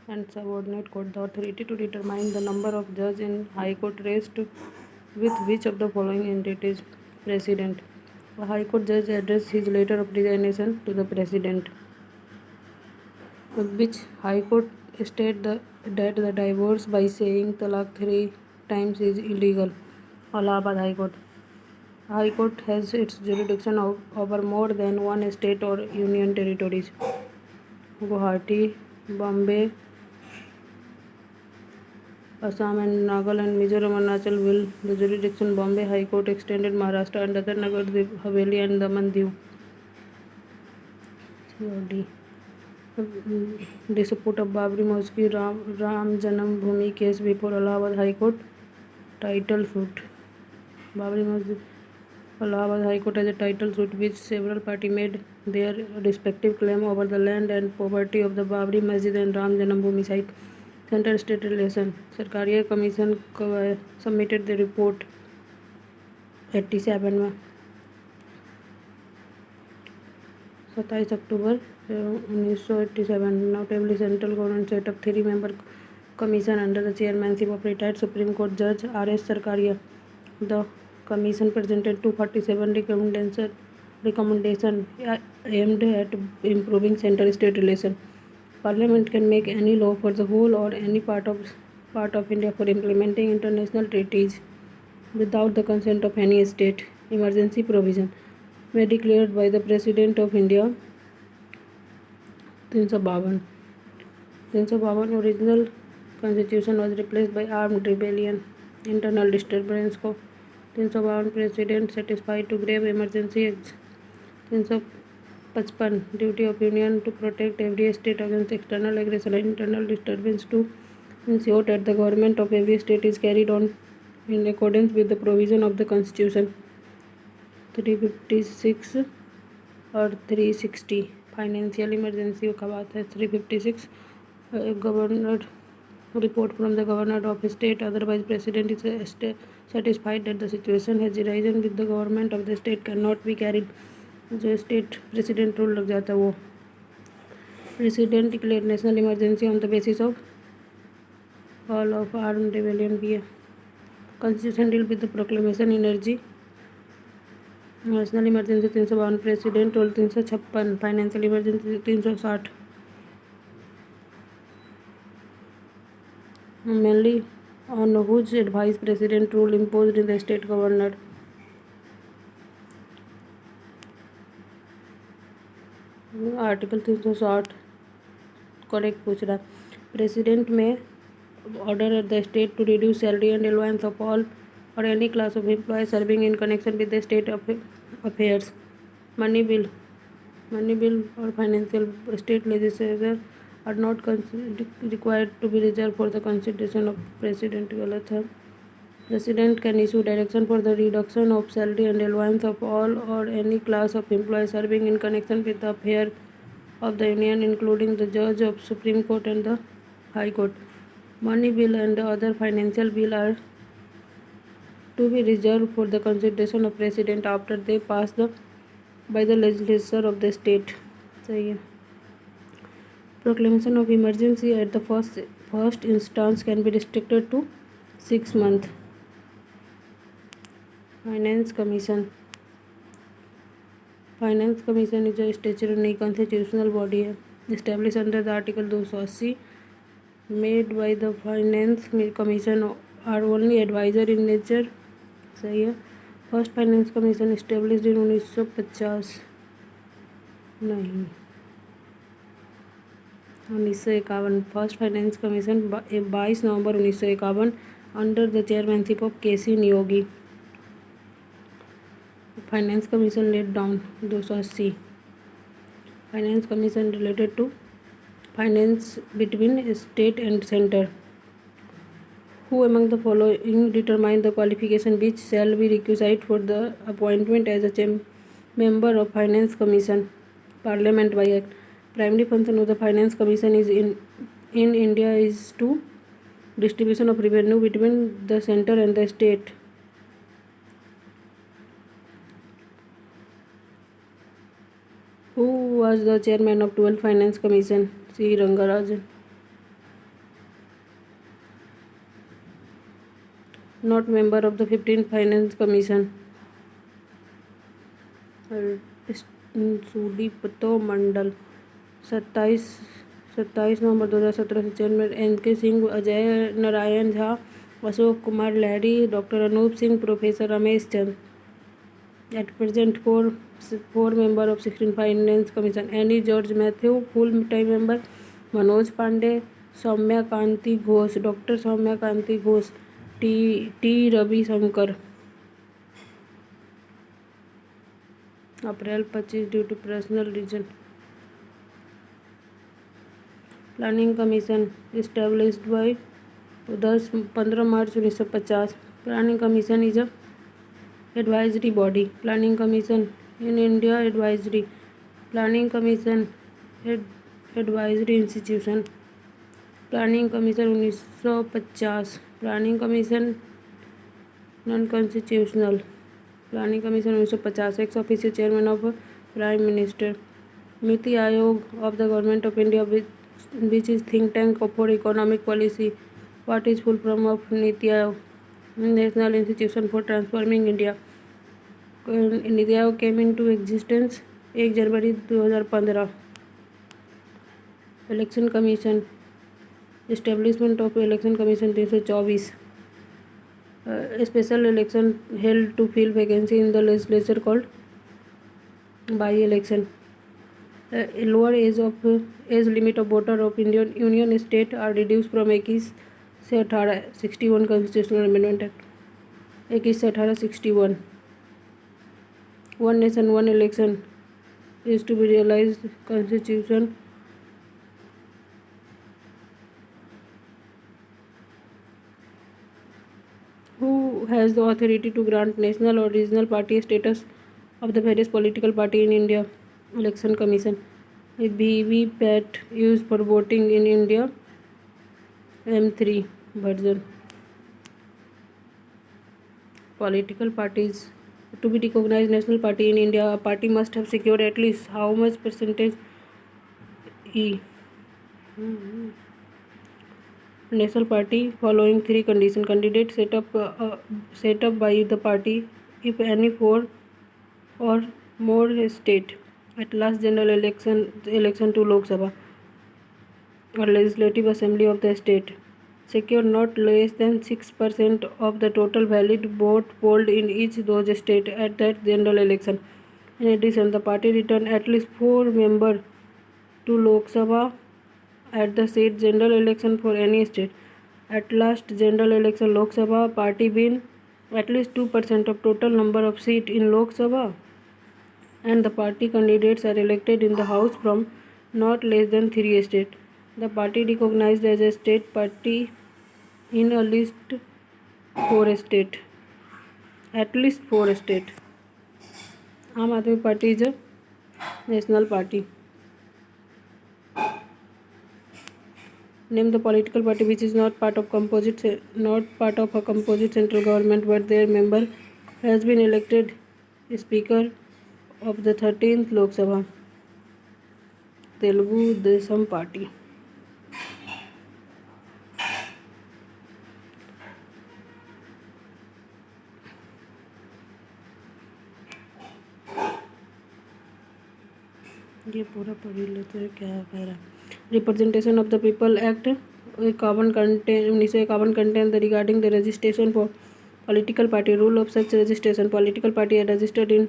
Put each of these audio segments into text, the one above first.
and subordinate court. The authority to determine the number of judges in High Court rests with which of the following entities? President. A High Court judge addresses his letter of resignation to the President. Which High Court state that the divorce by saying talaq 3 times is illegal? Allahabad High Court. High Court has its jurisdiction over more than one state or union territories. Guwahati, Bombay, Assam and Nagaland, Mizoram, Arunachal will the jurisdiction. Bombay High Court extended Maharashtra and Dadar Nagar Haveli and Daman Diu. COD. Dispute of Babri Masjid Ram Janam Bhoomi case before Allahabad High Court. Title suit. Babri Masjid. Allahabad High Court has a title suit which several parties made their respective claim over the land and property of the Babri Masjid and Ram Janam Bhoomi site. Center State Relation. Sarkaria commission submitted the report 87 में 27 अक्टूबर 1987. Notably, central government set up 3-member commission under the chairmanship of retired Supreme Court Judge R.S. Sarkaria. The commission presented 247 recommendations aimed at improving center-state relations. Parliament can make any law for the whole or any part of India for implementing international treaties without the consent of any state. Emergency provision may declared by the President of India. 352 original constitution was replaced by armed rebellion. Internal disturbance को 352 president satisfied to grave emergency acts. 355 duty of union to protect every state against external aggression and internal disturbance to ensure that the government of every state is carried on in accordance with the provision of the constitution. 356 और 360 financial emergency का बात है. 356 governor report from the governor of a state, otherwise president is satisfied that the situation has arisen with the government of the state cannot be carried. जो state president rule लग जाता है वो. President declare national emergency on the basis of all of arm rebellion भी है. Constitution deal with the proclamation energy. National emergency 352. President rule 356. Financial emergency 360. mainly on whose advice president rule imposed in the state governor. Article 360 correct पूछ रहा. President may order at the state to reduce salary and allowance of all or any class of employ serving in connection with the state affairs. Money bill और financial state legislature are not required to be reserved for the consideration of president. गलत है. President can issue direction for the reduction of salary and allowance of all or any class of employees serving in connection with the affair of the union, including the judge of Supreme Court and the High Court. Money bill and the other financial bill are to be reserved for the consideration of president after they pass by the legislature of the state. सही है. Proclamation of emergency at the first instance can be restricted to 6 months. Finance Commission is a statutory constitutional body established under the Article 280 made by the Finance Commission are only advisor in nature. सही है. First finance commission established in 1950 नहीं 1951. First finance commission 22 November 1951 under the chairmanship of K नियोगी. Finance commission let down 280. Finance commission related to finance between state and centre. Who among the following determine the qualification which shall be requisite for the appointment as a member of Finance Commission? Parliament by Act. Primary function of the Finance Commission is in India is to distribution of revenue between the center and the state. Who was the chairman of 12th Finance Commission? C. Rangarajan. Not member of the 15th Finance Commission. Sudipto Mandal 27 नवंबर 2017 से chairman NK Singh, Ajay Narayan Jha, Ashok Kumar Lahiri, doctor Anoop Singh, professor Ramesh Chand. At present, four member of 16th Finance Commission: Annie George Mathew, full-time member; Manoj Pandey, Soumya Kanti Ghosh, doctor Soumya Kanti Ghosh, T Ravishankar. April 25 due to personal reason. Planning commission established by 15 March 1950. Planning commission is a advisory body. Planning Commission in India advisory. Planning Commission advisory institution. Planning Commission 1950. Planning Commission non-constitutional. Planning Commission 1950. Ex officio chairman of Prime Minister. Niti Aayog of the Government of India, which is think tank for economic policy. What is full form of Niti Aayog? National Institution for Transforming India. NITI Aayog came into existence 1 January 2015. Election commission establishment of election commission 324. Special election held to fill vacancy in the legislature called by election. Lower age limit of voter of Indian union state are reduce from 21 से 18. 61 constitutional amendment act 21 से 18 61. One nation, one election is to be realized constitution. Who has the authority to grant national or regional party status of the various political party in India? Election Commission. VVPAT used for voting in India. M3 version. Political parties. To be recognized national party in India, a party must have secured at least how much percentage national party following 3 conditions. Candidate set up by the party if any 4 or more state at last general election to Lok Sabha or legislative assembly of the state. Secure not less than 6% of the total valid vote polled in each those state at that general election. In addition, the party returned at least 4 members to Lok Sabha at the said general election for any state. At last general election Lok Sabha, party win at least 2% of total number of seats in Lok Sabha, and the party candidates are elected in the house from not less than 3 states. The party recognized as a state party in a list 4 state, at least 4 state. Aam Aadmi Party is a national party. Name the political party which is not part of a composite central government, but their member has been elected Speaker of the 13th Lok Sabha. Telugu Desam Party. ये पूरा पढ़ लेते हैं क्या कह रहा है. Representation of the people act 1951 contain the regarding the registration for political party. Rule of such registration. Political party are registered in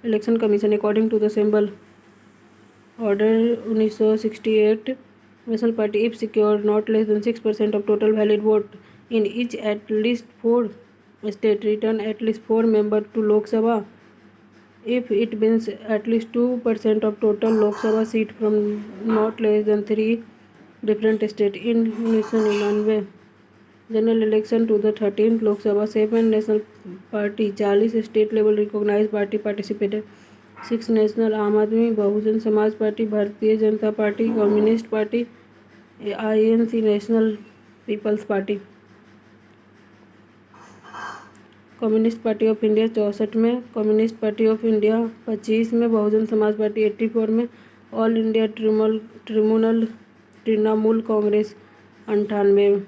election commission according to the symbol. Order 1968. National party if secured not less than 6% of total valid vote in each at least 4 state, return at least 4 members to Lok Sabha if it wins at least 2% of total Lok Sabha seat from not less than 3 different states. In 1999 general election to the 13th Lok Sabha, 7 national party 40 state level recognized party participated. 6 national आम आदमी, Bahujan Samaj party, Bharatiya Janata party, communist party, INC national people's party. Communist party of India 64 में, communist party of India 25 में, Bahujan Samaj party 84 में, all India Trinamool Congress 98 में.